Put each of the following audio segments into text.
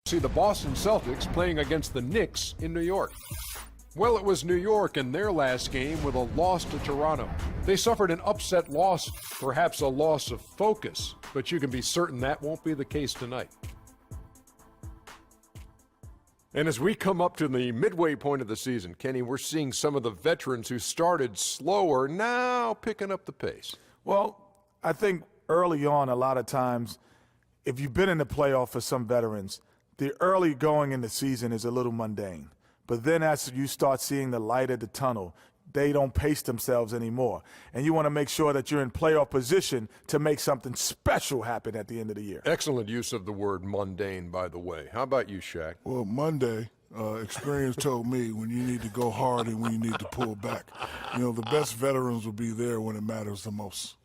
See the Boston Celtics playing against the Knicks in New York. Well, it was New York in their last game with a loss to Toronto. They suffered an upset loss, perhaps a loss of focus, but you can be certain that won't be the case tonight. And as we come up to the midway point of the season, Kenny, we're seeing some of the veterans who started slower now picking up the pace. Well, I think early on, a lot of times, if you've been in the playoff for some veterans, the early going in the season is a little mundane. But then as you start seeing the light at the tunnel, they don't pace themselves anymore. And you want to make sure that you're in playoff position to make something special happen at the end of the year. Excellent use of the word mundane, by the way. How about you, Shaq? Well, Monday, experience told me when you need to go hard and when you need to pull back. You know, the best veterans will be there when it matters the most.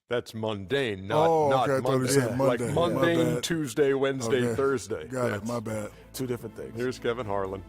That's mundane, not okay, I Monday. thought he said Monday. Like mundane, My Tuesday, Wednesday, Okay. Thursday. Got it, my bad. Two different things. Here's Kevin Harlan.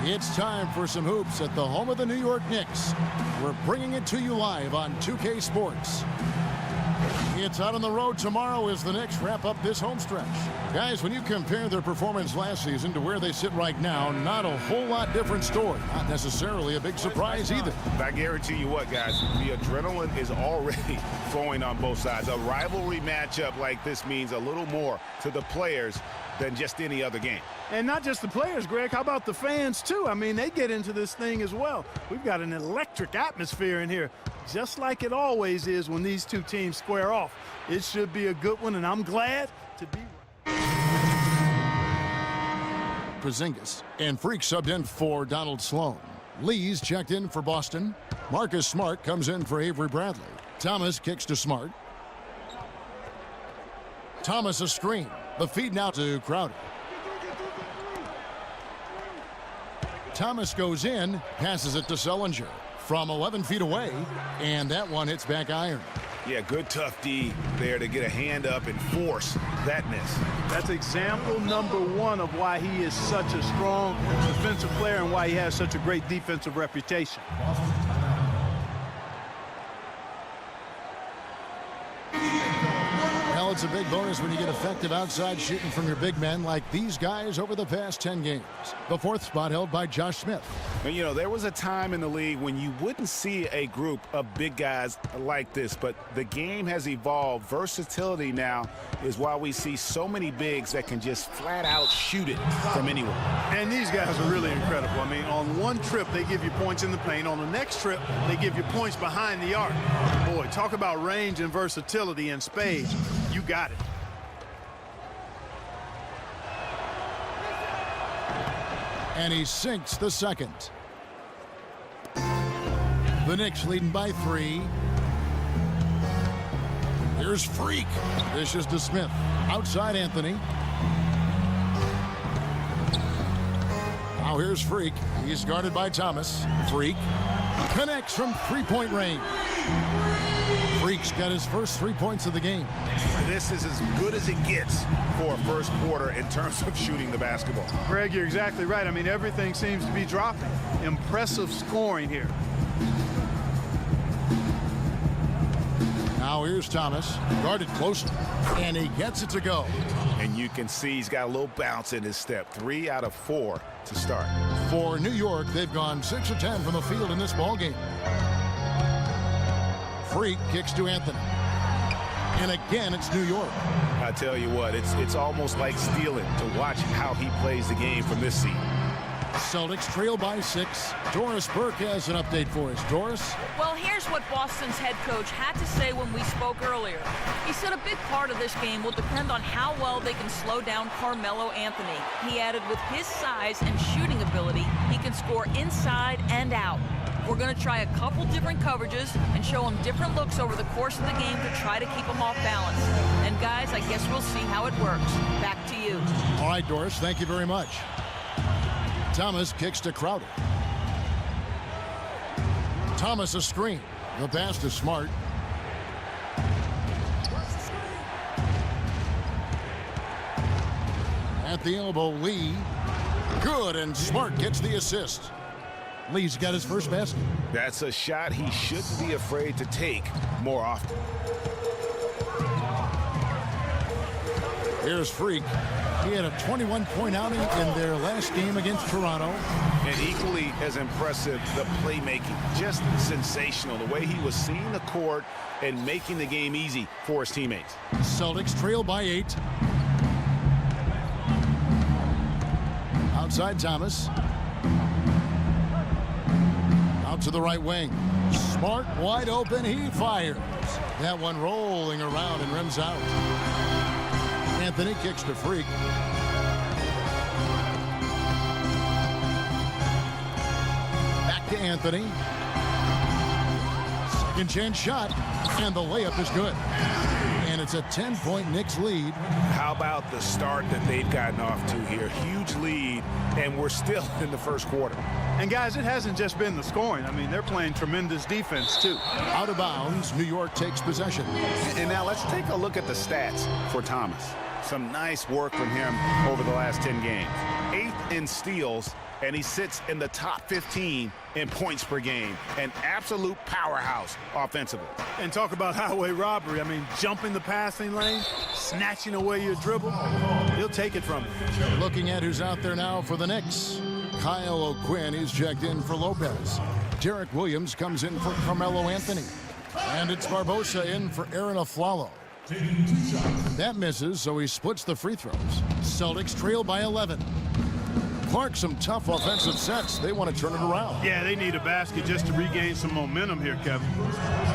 It's time for some hoops at the home of the New York Knicks. We're bringing it to you live on 2K Sports. It's out on the road tomorrow as the Knicks wrap up this home stretch. Guys, when you compare their performance last season to where they sit right now, not a whole lot different story. Not necessarily a big surprise either. I guarantee you what, guys, the adrenaline is already flowing on both sides. A rivalry matchup like this means a little more to the players than just any other game. And not just the players, Greg. How about the fans, too? I mean, they get into this thing as well. We've got an electric atmosphere in here, just like it always is when these two teams square off. It should be a good one, and I'm glad to be Porzingis and Freak subbed in for Donald Sloan. Lee's checked in for Boston. Marcus Smart comes in for Avery Bradley. Thomas kicks to Smart. Thomas a screen. The feed now to Crowder. Thomas goes in, passes it to Sullinger from 11 feet away, and that one hits back iron. Yeah, good tough D there to get a hand up and force that miss. That's example number one of why he is such a strong defensive player and why he has such a great defensive reputation. it's a big bonus when you get effective outside shooting from your big men like these guys over the past 10 games. The fourth spot held by Josh Smith. And, you know, there was a time in the league when you wouldn't see a group of big guys like this, but the game has evolved. Versatility now is why we see so many bigs that can just flat out shoot it from anywhere. And these guys are really incredible. I mean, on one trip, they give you points in the paint. On the next trip, they give you points behind the arc. Boy, talk about range and versatility in spades. You got it. And he sinks the second. The Knicks leading by 3. Here's Freak. Dishes to Smith. Outside Anthony. Now here's Freak. He's guarded by Thomas. Freak connects from three-point range. Freak's got his first 3 points of the game. This is as good as it gets for a first quarter in terms of shooting the basketball. Greg, you're exactly right. I mean, everything seems to be dropping. Impressive scoring here. Now here's Thomas, guarded closely, and he gets it to go. And you can see he's got a little bounce in his step. 3 out of 4 to start. For New York, they've gone 6 of 10 from the field in this ballgame. Freak kicks to Anthony. And again, it's New York. I tell you what, it's almost like stealing to watch how he plays the game from this seat. Celtics trail by 6. Doris Burke has an update for us. Doris? Well, here's what Boston's head coach had to say when we spoke earlier. He said a big part of this game will depend on how well they can slow down Carmelo Anthony. He added with his size and shooting ability, he can score inside and out. We're going to try a couple different coverages and show him different looks over the course of the game to try to keep him off balance. And guys, I guess we'll see how it works. Back to you. All right, Doris, thank you very much. Thomas kicks to Crowder. Thomas a screen. The pass to Smart. At the elbow, Lee. Good, and Smart gets the assist. Lee's got his first basket. That's a shot he shouldn't be afraid to take more often. Here's Freak. He had a 21-point outing in their last game against Toronto. And equally as impressive, the playmaking. Just sensational. The way he was seeing the court and making the game easy for his teammates. Celtics trail by 8. Outside Thomas. Out to the right wing. Smart wide open. He fires. That one rolling around and rims out. Anthony kicks to Freak. Back to Anthony. Second chance shot. And the layup is good. And it's a 10-point Knicks lead. How about the start that they've gotten off to here? Huge lead, and we're still in the first quarter. And guys, it hasn't just been the scoring. I mean, they're playing tremendous defense too. Out of bounds, New York takes possession. And now let's take a look at the stats for Thomas. Some nice work from him over the last 10 games. 8th in steals, and he sits in the top 15 in points per game. An absolute powerhouse offensively. And talk about highway robbery. I mean, jumping the passing lane, snatching away your dribble. He'll take it from you. Looking at who's out there now for the Knicks. Kyle O'Quinn is checked in for Lopez. Derek Williams comes in for Carmelo Anthony. And it's Barbosa in for Aaron Aflalo. That misses, so he splits the free throws. Celtics trail by 11. Clark, some tough offensive sets. They want to turn it around. Yeah, they need a basket just to regain some momentum here, Kevin.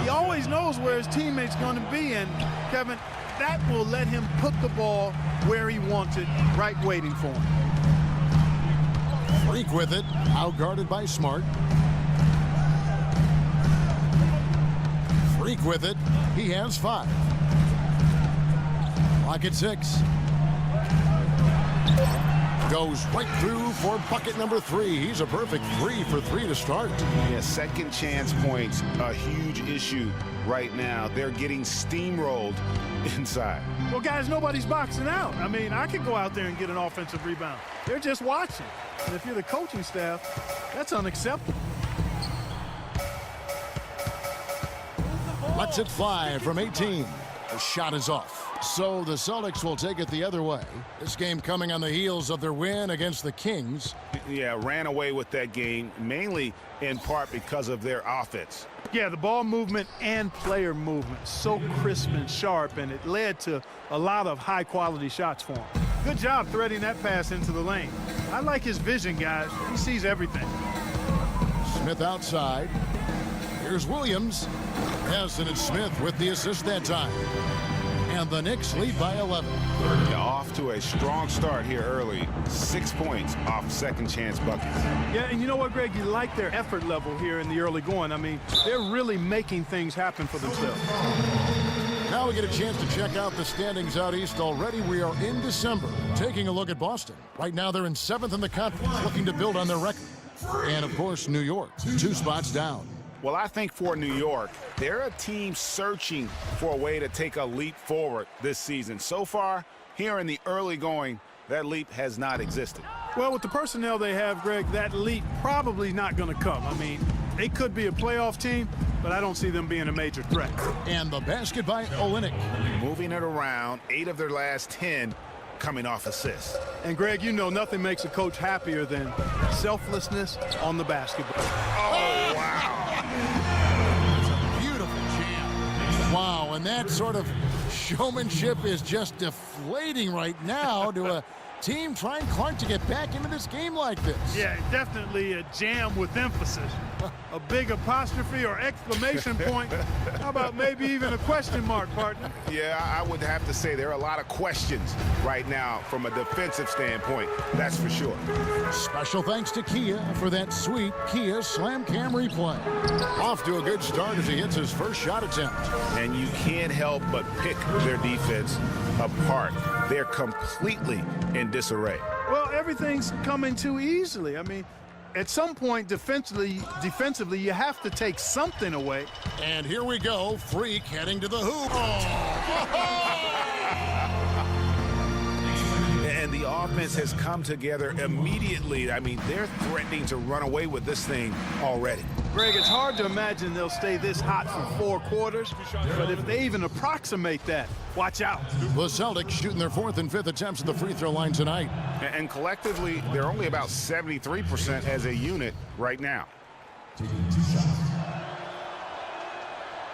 He always knows where his teammate's going to be, and, Kevin, that will let him put the ball where he wants it, right waiting for him. Freak with it, outguarded by Smart. Freak with it. He has 5. Clock at 6. Goes right through for bucket number 3. He's a perfect 3 for 3 to start. Yeah, second chance points, a huge issue right now. They're getting steamrolled inside. Well, guys, nobody's boxing out. I mean, I could go out there and get an offensive rebound. They're just watching. And if you're the coaching staff, that's unacceptable. Lets it fly from 18. The shot is off. So the Celtics will take it the other way. This game coming on the heels of their win against the Kings. Yeah, ran away with that game, mainly in part because of their offense. Yeah, the ball movement and player movement, so crisp and sharp, and it led to a lot of high-quality shots for him. Good job threading that pass into the lane. I like his vision, guys. He sees everything. Smith outside. Here's Williams. Yes, and it's Smith with the assist that time. And the Knicks lead by 11. Off to a strong start here early. 6 points off second chance buckets. Yeah, and you know what, Greg? You like their effort level here in the early going. I mean, they're really making things happen for themselves. Now we get a chance to check out the standings out east. Already we are in December. Taking a look at Boston. Right now they're in 7th in the conference, looking to build on their record. And, of course, New York, 2 spots down. Well, I think for New York, they're a team searching for a way to take a leap forward this season. So far, here in the early going, that leap has not existed. Well, with the personnel they have, Greg, that leap probably not going to come. I mean, they could be a playoff team, but I don't see them being a major threat. And the basket by Olynyk. Moving it around, 8 of their last 10 coming off assists. And, Greg, you know nothing makes a coach happier than selflessness on the basketball. Oh, wow. Beautiful jam. Wow, and that sort of showmanship is just deflating right now to a team trying Clark to get back into this game like this. Yeah, definitely a jam with emphasis. A big apostrophe or exclamation point. How about maybe even a question mark, partner? Yeah, I would have to say there are a lot of questions right now from a defensive standpoint. That's for sure. Special thanks to Kia for that sweet Kia Slam Cam replay. Off to a good start as he hits his first shot attempt. And you can't help but pick their defense apart. They're completely in disarray. Well, everything's coming too easily. I mean, at some point defensively, you have to take something away. And here we go, Freak heading to the hoop. Oh. And the offense has come together immediately. I mean, they're threatening to run away with this thing already. Greg, it's hard to imagine they'll stay this hot for 4 quarters, but if they even approximate that, watch out. The Celtics shooting their 4th and 5th attempts at the free throw line tonight. And collectively, they're only about 73% as a unit right now.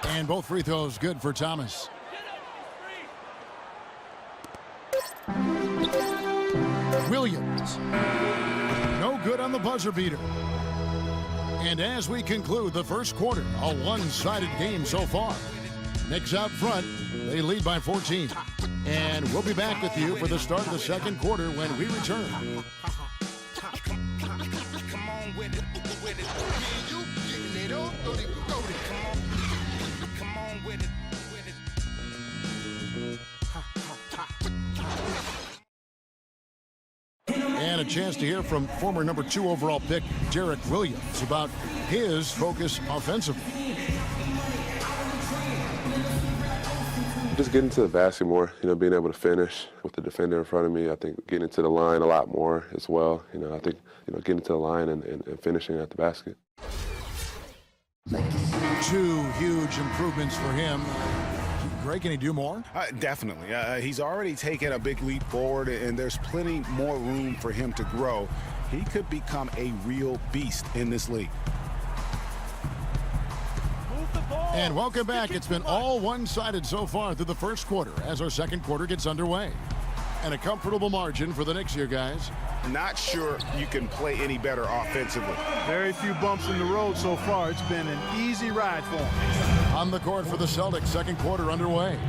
And both free throws good for Thomas. Williams. No good on the buzzer beater. And as we conclude the first quarter, a one-sided game so far. Knicks out front. They lead by 14. And we'll be back with you for the start of the second quarter when we return. And a chance to hear from former number 2 overall pick Derek Williams about his focus offensively. Just getting to the basket more, being able to finish with the defender in front of me. I think getting to the line a lot more as well. I think, getting to the line and finishing at the basket. 2 huge improvements for him. Greg, can he do more? Definitely. He's already taken a big leap forward, and there's plenty more room for him to grow. He could become a real beast in this league. And welcome back. It's been all one-sided so far through the first quarter as our second quarter gets underway. And a comfortable margin for the Knicks here, guys. Not sure you can play any better offensively. Very few bumps in the road so far. It's been an easy ride for him. On the court for the Celtics, second quarter underway.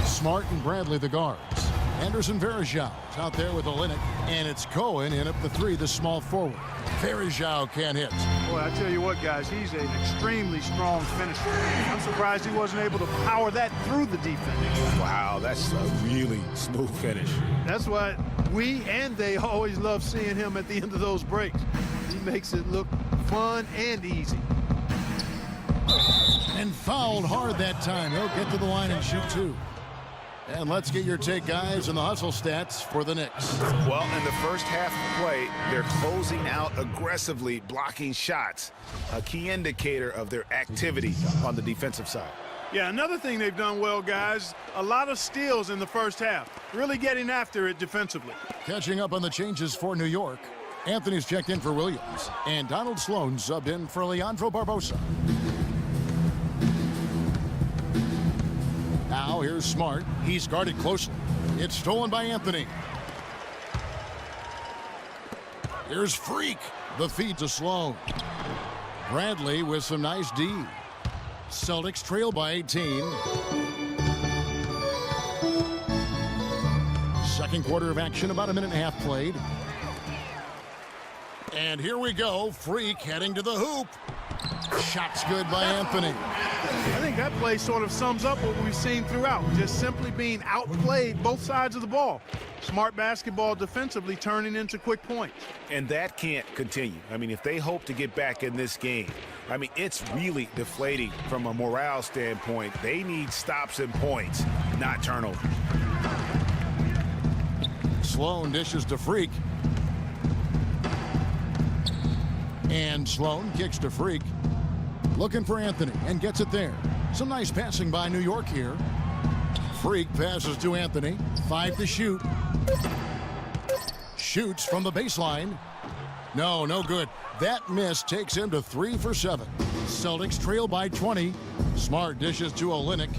Smart and Bradley the guards. Anderson Varejao is out there with Olynyk, and it's Cohen in up the 3, the small forward. Varejao can't hit. Boy, I tell you what, guys, he's an extremely strong finisher. I'm surprised he wasn't able to power that through the defense. Wow, that's a really smooth finish. That's why we and they always love seeing him at the end of those breaks. He makes it look fun and easy. And fouled hard that time. He'll get to the line and shoot 2. And let's get your take, guys, on the hustle stats for the Knicks. Well, in the first half of play, they're closing out aggressively, blocking shots, a key indicator of their activity on the defensive side. Yeah, another thing they've done well, guys, a lot of steals in the first half. Really getting after it defensively. Catching up on the changes for New York. Anthony's checked in for Williams, and Donald Sloan subbed in for Leandro Barbosa. Now here's Smart. He's guarded closely. It's stolen by Anthony. Here's Freak. The feed to Sloan. Bradley with some nice D. Celtics trail by 18. Second quarter of action, about a minute and a half played. And here we go. Freak heading to the hoop. Shot's good by Anthony. I think that play sort of sums up what we've seen throughout. Just simply being outplayed both sides of the ball. Smart basketball defensively turning into quick points. And that can't continue. I mean, if they hope to get back in this game, I mean, it's really deflating from a morale standpoint. They need stops and points, not turnovers. Sloan dishes to Freak. And Sloan kicks to Freak. Looking for Anthony and gets it there. Some nice passing by New York here. Freak passes to Anthony. 5 to shoot. Shoots from the baseline. No good. That miss takes him to 3 for 7. Celtics trail by 20. Smart dishes to Olynyk.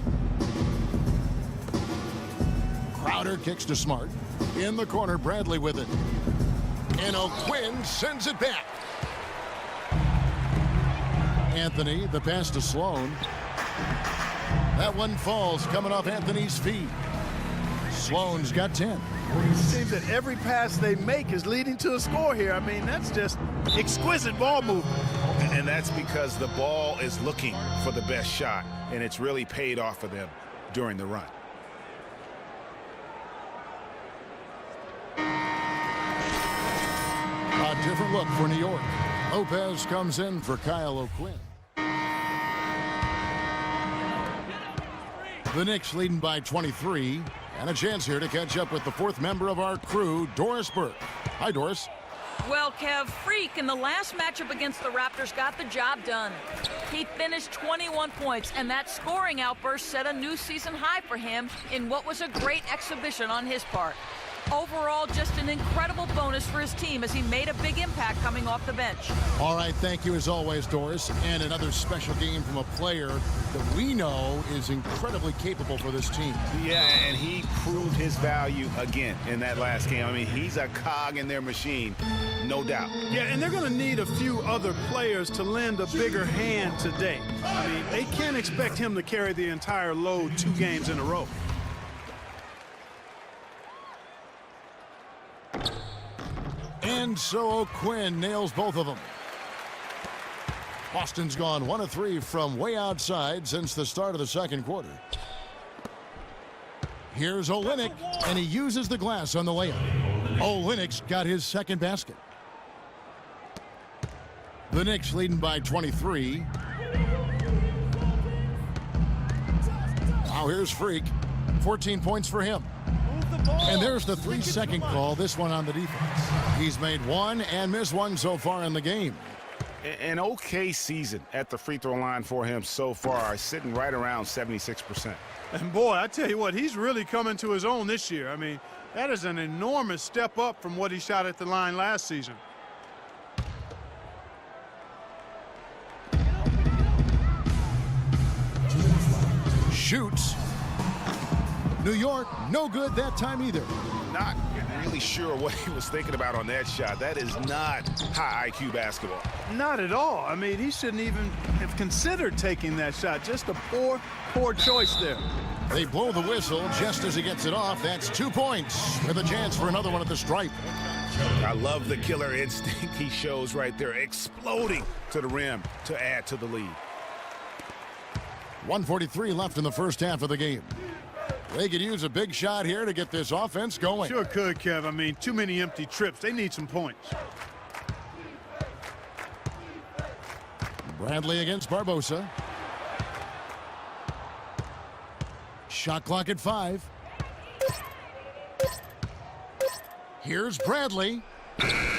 Crowder kicks to Smart. In the corner, Bradley with it. And O'Quinn sends it back. Anthony, the pass to Sloan. That one falls coming off Anthony's feet. Sloan's got 10. It seems that every pass they make is leading to a score here. I mean, that's just exquisite ball movement. And that's because the ball is looking for the best shot, and it's really paid off for them during the run. A different look for New York. Lopez comes in for Kyle O'Quinn. The Knicks leading by 23. And a chance here to catch up with the fourth member of our crew, Doris Burke. Hi, Doris. Well, Kev, Freak in the last matchup against the Raptors got the job done. He finished 21 points, and that scoring outburst set a new season high for him in what was a great exhibition on his part. Overall, just an incredible bonus for his team as he made a big impact coming off the bench. All right, thank you as always, Doris. And another special game from a player that we know is incredibly capable for this team. Yeah, and he proved his value again in that last game. I mean, he's a cog in their machine, no doubt. Yeah, and they're going to need a few other players to lend a bigger hand today. I mean, they can't expect him to carry the entire load 2 games in a row. And so O'Quinn nails both of them. Boston's gone 1 of 3 from way outside since the start of the second quarter. Here's Olynyk, and he uses the glass on the layup. Olynyk's got his second basket. The Knicks leading by 23. Now here's Freak. 14 points for him. And there's the 3-second call, this one on the defense. He's made 1 and missed 1 so far in the game. An okay season at the free throw line for him so far, sitting right around 76%. And boy, I tell you what, he's really coming to his own this year. I mean, that is an enormous step up from what he shot at the line last season. Shoots. New York, no good that time either. Not really sure what he was thinking about on that shot. That is not high IQ basketball. Not at all. I mean, he shouldn't even have considered taking that shot. Just a poor choice there. They blow the whistle just as he gets it off. That's 2 points with a chance for another one at the stripe. I love the killer instinct he shows right there, exploding to the rim to add to the lead. 1:43 left in the first half of the game. They could use a big shot here to get this offense going. Sure could, Kev. I mean, too many empty trips. They need some points. Bradley against Barbosa. Shot clock at 5. Here's Bradley.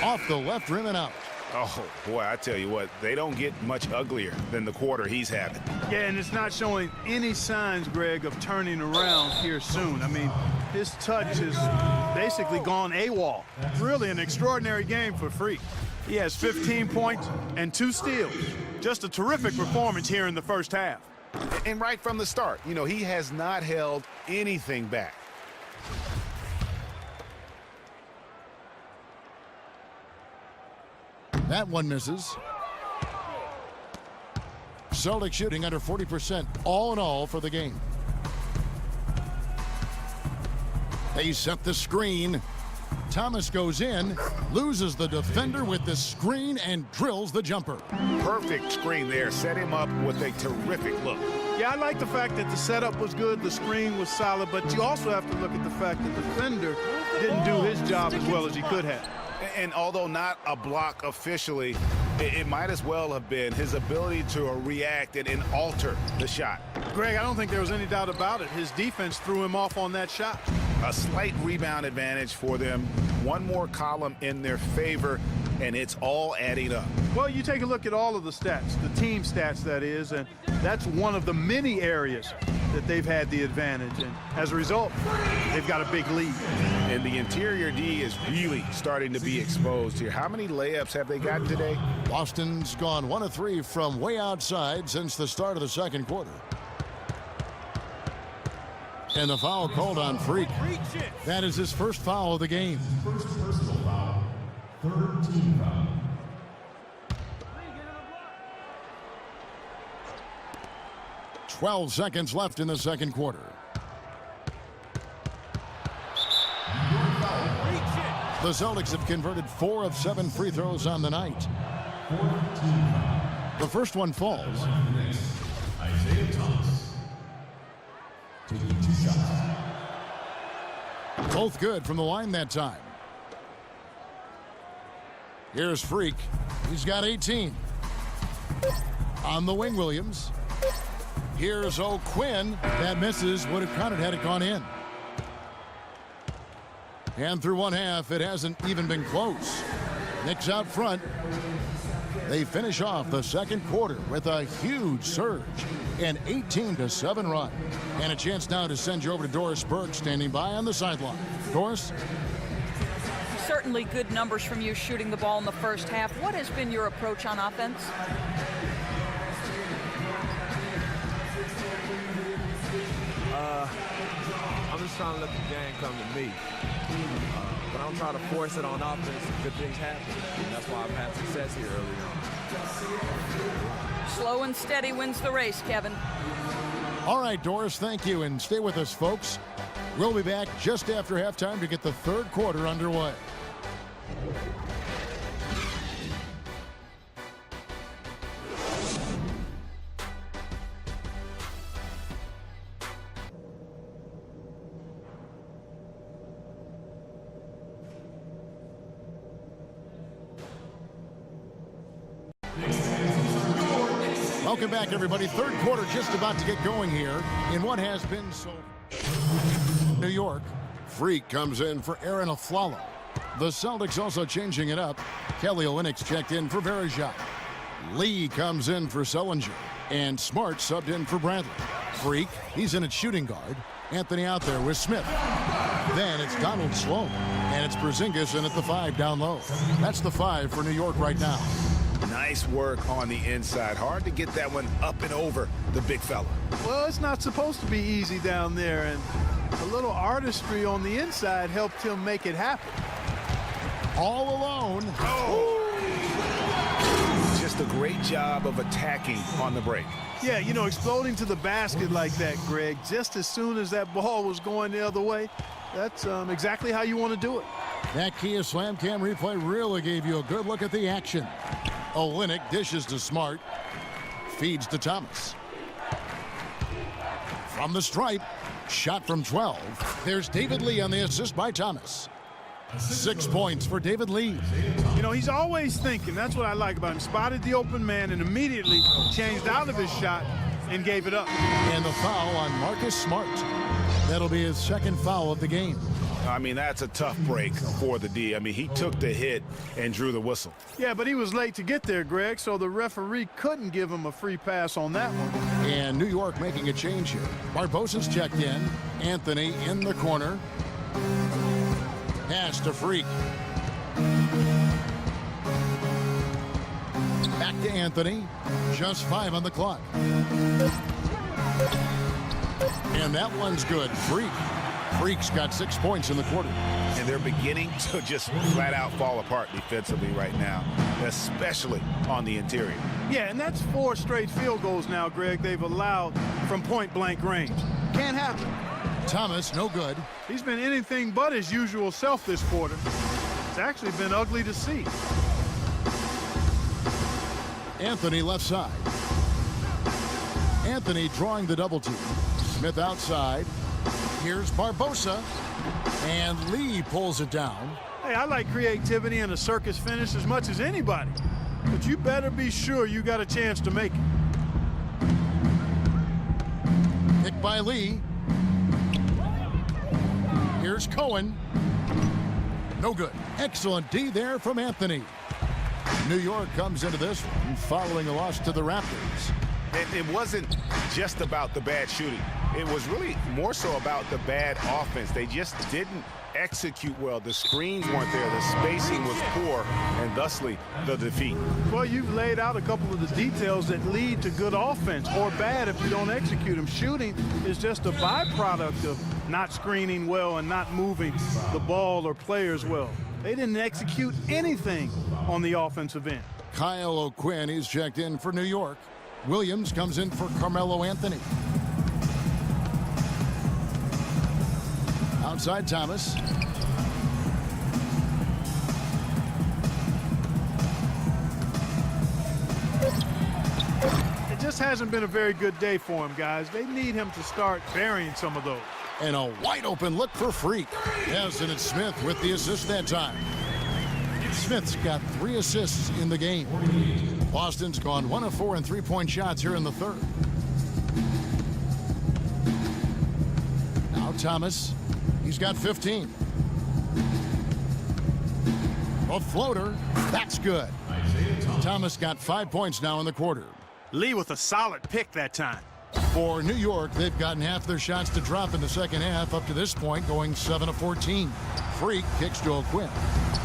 Off the left rim and out. Oh, boy, I tell you what, they don't get much uglier than the quarter he's having. Yeah, and it's not showing any signs, Greg, of turning around here soon. I mean, his touch has basically gone AWOL. Really an extraordinary game for Freak. He has 15 points and 2 steals. Just a terrific performance here in the first half. And right from the start, you know, he has not held anything back. That one misses. Celtics shooting under 40% all in all for the game. They set the screen. Thomas goes in, loses the defender with the screen, and drills the jumper. Perfect screen there. Set him up with a terrific look. Yeah, I like the fact that the setup was good, the screen was solid, but you also have to look at the fact that the defender didn't do his job as well as he could have. And although not a block officially, it might as well have been his ability to react and alter the shot. Greg, I don't think there was any doubt about it. His defense threw him off on that shot. A slight rebound advantage for them. One more column in their favor, and it's all adding up. Well, you take a look at all of the stats, the team stats, that is, and that's one of the many areas that they've had the advantage. And as a result, they've got a big lead. And the interior D is really starting to be exposed here. How many layups have they gotten today? Boston's gone 1 of 3 from way outside since the start of the second quarter. And the foul called on Freak. That is his first foul of the game. First personal foul. Third team foul. "12 seconds left in the second quarter. The Celtics have converted 4 of 7 free throws on the night. The first one falls. Isaiah Thomas. Taking 2 shots. Both good from the line that time. Here's Freak. He's got 18. On the wing, Williams. Here's O'Quinn. That misses. Would have counted had it gone in. And through one half, it hasn't even been close. Knicks out front. They finish off the second quarter with a huge surge. An 18-7 run. And a chance now to send you over to Doris Burke, standing by on the sideline. Doris? Certainly good numbers from you shooting the ball in the first half. What has been your approach on offense? I'm just trying to let the game come to me. But I don't try to force it on offense. Good things happen. And that's why I've had success here early on. Slow and steady wins the race, Kevin. All right, Doris, thank you. And stay with us, folks. We'll be back just after halftime to get the third quarter underway. Welcome back, everybody. Third quarter just about to get going here in what has been so... New York. Freak comes in for Aaron Aflalo. The Celtics also changing it up. Kelly Olynyk checked in for Verejao. Lee comes in for Sullinger. And Smart subbed in for Bradley. Freak, he's in at shooting guard. Anthony out there with Smith. Then it's Donald Sloan. And it's Porzingis in at the 5 down low. That's the 5 for New York right now. Nice work on the inside. Hard to get that one up and over the big fella. Well, it's not supposed to be easy down there, and a little artistry on the inside helped him make it happen. All alone. Oh. Just a great job of attacking on the break. Yeah, you know, exploding to the basket like that, Greg, just as soon as that ball was going the other way, that's exactly how you want to do it. That Kia Slam Cam replay really gave you a good look at the action. Olynyk dishes to Smart. Feeds to Thomas. From the stripe. Shot from 12. There's David Lee on the assist by Thomas. 6 points for David Lee. You know, he's always thinking. That's what I like about him. Spotted the open man and immediately changed out of his shot and gave it up. And the foul on Marcus Smart. That'll be his second foul of the game. I mean, that's a tough break for the D. I mean, he took the hit and drew the whistle. Yeah, but he was late to get there, Greg, so the referee couldn't give him a free pass on that one. And New York making a change here. Barbosa's checked in. Anthony in the corner. Pass to Freak. Back to Anthony. Just 5 on the clock. And that one's good. Freak's got 6 points in the quarter. And they're beginning to just flat out fall apart defensively right now, especially on the interior. Yeah, and that's 4 straight field goals now, Greg, they've allowed from point-blank range. Can't happen. Thomas, no good. He's been anything but his usual self this quarter. It's actually been ugly to see. Anthony left side. Anthony drawing the double team. Smith outside. Here's Barbosa. And Lee pulls it down. Hey, I like creativity and a circus finish as much as anybody. But you better be sure you got a chance to make it. Picked by Lee. Here's Cohen. No good. Excellent D there from Anthony. New York comes into this one following a loss to the Raptors. It wasn't just about the bad shooting. It was really more so about the bad offense. They just didn't execute well. The screens weren't there. The spacing was poor, and thusly the defeat. Well, you've laid out a couple of the details that lead to good offense, or bad if you don't execute them. Shooting is just a byproduct of not screening well and not moving the ball or players well. They didn't execute anything on the offensive end. Kyle O'Quinn, he's checked in for New York. Williams comes in for Carmelo Anthony. Outside Thomas. It just hasn't been a very good day for him, guys. They need him to start burying some of those. And a wide open look for Freak. Yes, and it's Smith with the assist that time. Smith's got 3 assists in the game. Boston's gone 1 of 4 in 3-point shots here in the third. Now Thomas. He's got 15. A floater. That's good. Thomas got 5 points now in the quarter. Lee with a solid pick that time. For New York, they've gotten half their shots to drop in the second half up to this point, going 7 of 14. Freak kicks to O'Quinn,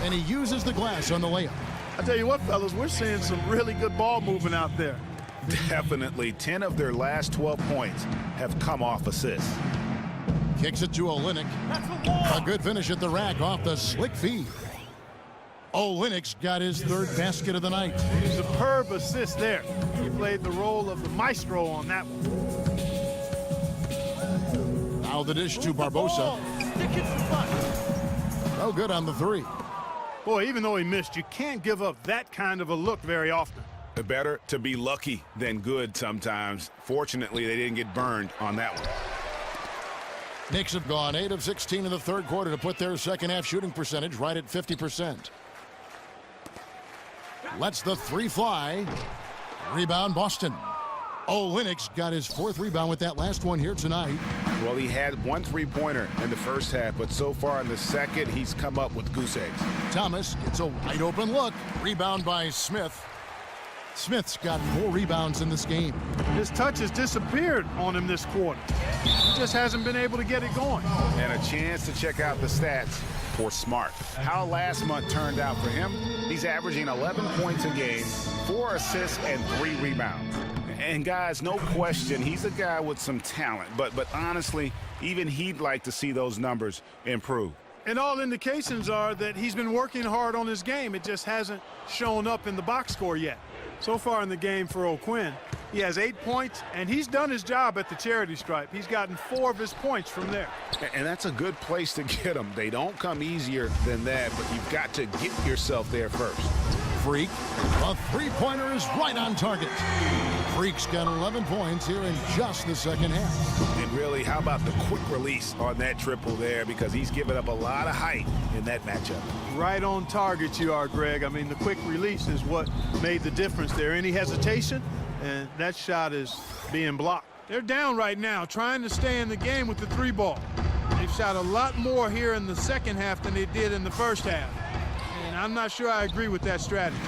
and he uses the glass on the layup. I tell you what, fellas, we're seeing some really good ball movement out there. Definitely 10 of their last 12 points have come off assists. Kicks it to Olynyk. A good finish at the rack off the slick feed. Olynyk's got his 3rd basket of the night. Superb assist there. He played the role of the maestro on that one. Now the dish to Barbosa. No good on the 3. Boy, even though he missed, you can't give up that kind of a look very often. Better to be lucky than good sometimes. Fortunately, they didn't get burned on that one. Knicks have gone 8 of 16 in the third quarter to put their second half shooting percentage right at 50%. Lets the 3 fly. Rebound Boston. Olynyk's got his 4th rebound with that last one here tonight. Well, he had 1 3-pointer in the first half, but so far in the second, he's come up with goose eggs. Thomas gets a wide open look. Rebound by Smith. Smith's got 4 rebounds in this game. His touch has disappeared on him this quarter. He just hasn't been able to get it going. And a chance to check out the stats for Smart. How last month turned out for him, he's averaging 11 points a game, 4 assists, and 3 rebounds. And guys, no question, he's a guy with some talent, but honestly, even he'd like to see those numbers improve. And all indications are that he's been working hard on his game. It just hasn't shown up in the box score yet. So far in the game for O'Quinn, he has 8 points, and he's done his job at the charity stripe. He's gotten 4 of his points from there. And that's a good place to get them. They don't come easier than that, but you've got to get yourself there first. Freak. A 3-pointer is right on target. Freak's got 11 points here in just the second half. And really, how about the quick release on that triple there, because he's given up a lot of height in that matchup. Right on target you are, Greg. I mean, the quick release is what made the difference there. Any hesitation, and that shot is being blocked. They're down right now, trying to stay in the game with the 3 ball. They've they've shot a lot more here in the second half than they did in the first half. And I'm not sure I agree with that strategy.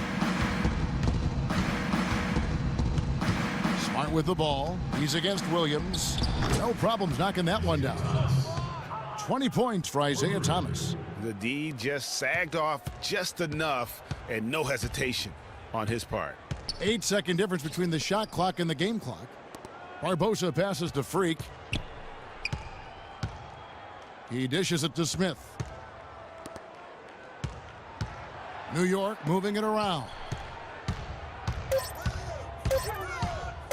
Smart with the ball. He's against Williams. No problems knocking that one down. 20 points for Isaiah Thomas. The D just sagged off just enough and no hesitation on his part. 8-second difference between the shot clock and the game clock. Barbosa passes to Freak. He dishes it to Smith. New York moving it around.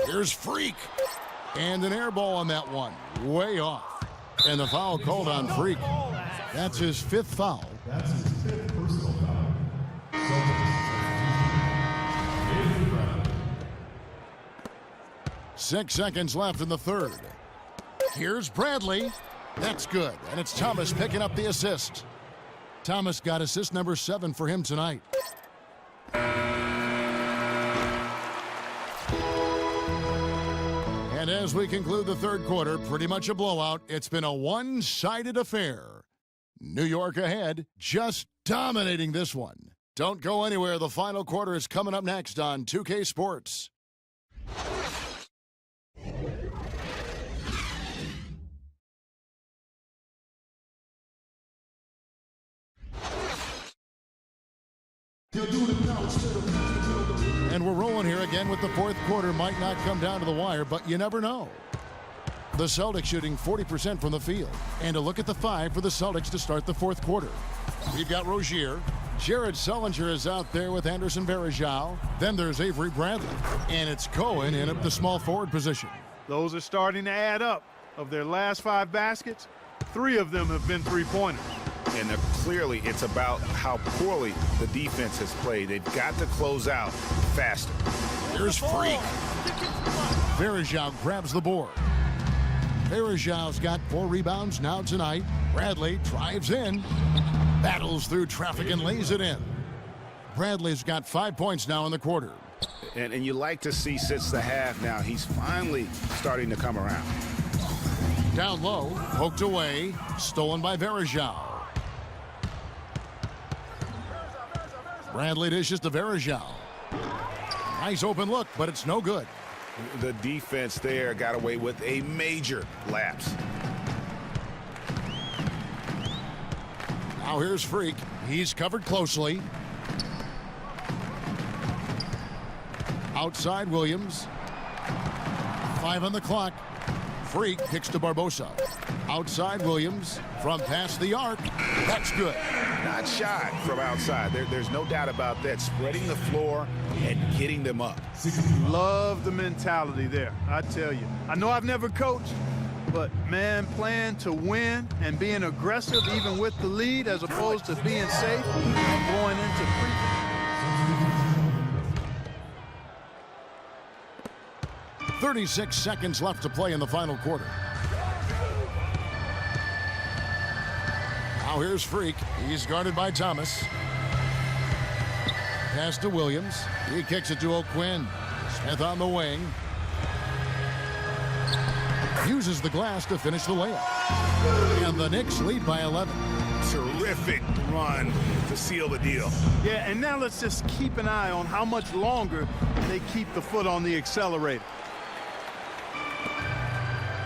Here's Freak. And an air ball on that one. Way off. And the foul called on Freak. That's his 5th foul. That's his 5th personal foul. Celtics. 6 seconds left in the third. Here's Bradley. That's good. And it's Thomas picking up the assist. Thomas got assist number 7 for him tonight. And as we conclude the third quarter, pretty much a blowout. It's been a one-sided affair. New York ahead, just dominating this one. Don't go anywhere. The final quarter is coming up next on 2K Sports. And we're rolling here again with the fourth quarter. Might not come down to the wire, but you never know. The Celtics shooting 40% from the field. And a look at the 5 for the Celtics to start the fourth quarter. We've got Rozier. Jared Sullinger is out there with Anderson Varejao. Then there's Avery Bradley. And it's Cohen in at the small forward position. Those are starting to add up. Of their last 5 baskets, 3 of them have been three-pointers. And clearly it's about how poorly the defense has played. They've got to close out faster. Here's Freak. Varejao grabs the board. Varejao's got 4 rebounds now tonight. Bradley drives in, battles through traffic and lays it in. Bradley's got 5 points now in the quarter. And you like to see since the half now, he's finally starting to come around. Down low, poked away, stolen by Varejao. Bradley dishes to Varejao. Nice open look, but it's no good. The defense there got away with a major lapse. Now here's Freak. He's covered closely. Outside Williams. 5 on the clock. Freak kicks to Barbosa. Outside Williams from past the arc. That's good. Not shy from outside. There's no doubt about that. Spreading the floor and getting them up. Love the mentality there, I tell you. I know I've never coached, but, man, playing to win and being aggressive even with the lead as opposed to being safe and going into free. 36 seconds left to play in the final quarter. Now here's Freak. He's guarded by Thomas. Pass to Williams. He kicks it to O'Quinn. Smith on the wing. Uses the glass to finish the layup. And the Knicks lead by 11. Terrific run to seal the deal. Yeah, and now let's just keep an eye on how much longer they keep the foot on the accelerator.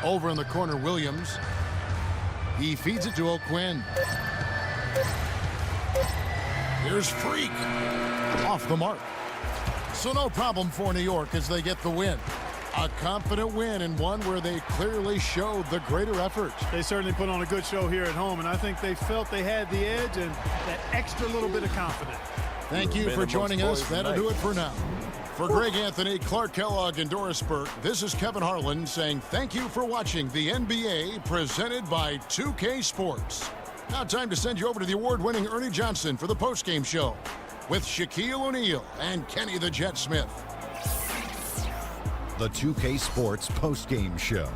Over in the corner, Williams. He feeds it to O'Quinn. Here's Freak. Off the mark. So no problem for New York as they get the win. A confident win and one where they clearly showed the greater effort. They certainly put on a good show here at home, and I think they felt they had the edge and that extra little bit of confidence. Thank you for joining us. That'll do it for now. For Greg Anthony, Clark Kellogg, and Doris Burke, this is Kevin Harlan saying thank you for watching the NBA presented by 2K Sports. Now time to send you over to the award-winning Ernie Johnson for the postgame show with Shaquille O'Neal and Kenny the Jet Smith. The 2K Sports postgame show.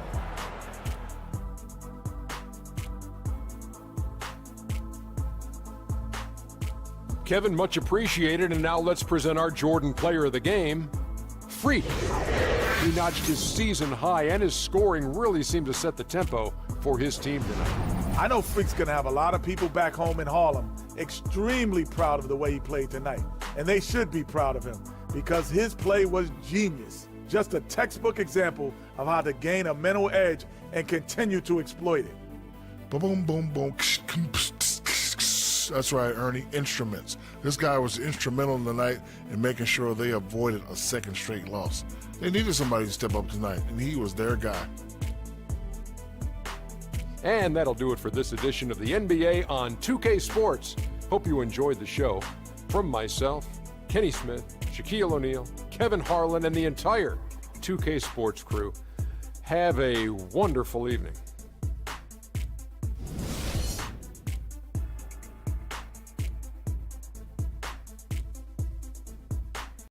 Kevin, much appreciated. And now let's present our Jordan player of the game, Freak. He notched his season high, and his scoring really seemed to set the tempo for his team tonight. I know Freak's going to have a lot of people back home in Harlem extremely proud of the way he played tonight. And they should be proud of him because his play was genius. Just a textbook example of how to gain a mental edge and continue to exploit it. Boom, boom, boom. That's right, Ernie. Instruments. This guy was instrumental tonight in making sure they avoided a second straight loss. They needed somebody to step up tonight, and he was their guy. And that'll do it for this edition of the NBA on 2K Sports. Hope you enjoyed the show. From myself, Kenny Smith, Shaquille O'Neal, Kevin Harlan, and the entire 2K Sports crew, have a wonderful evening.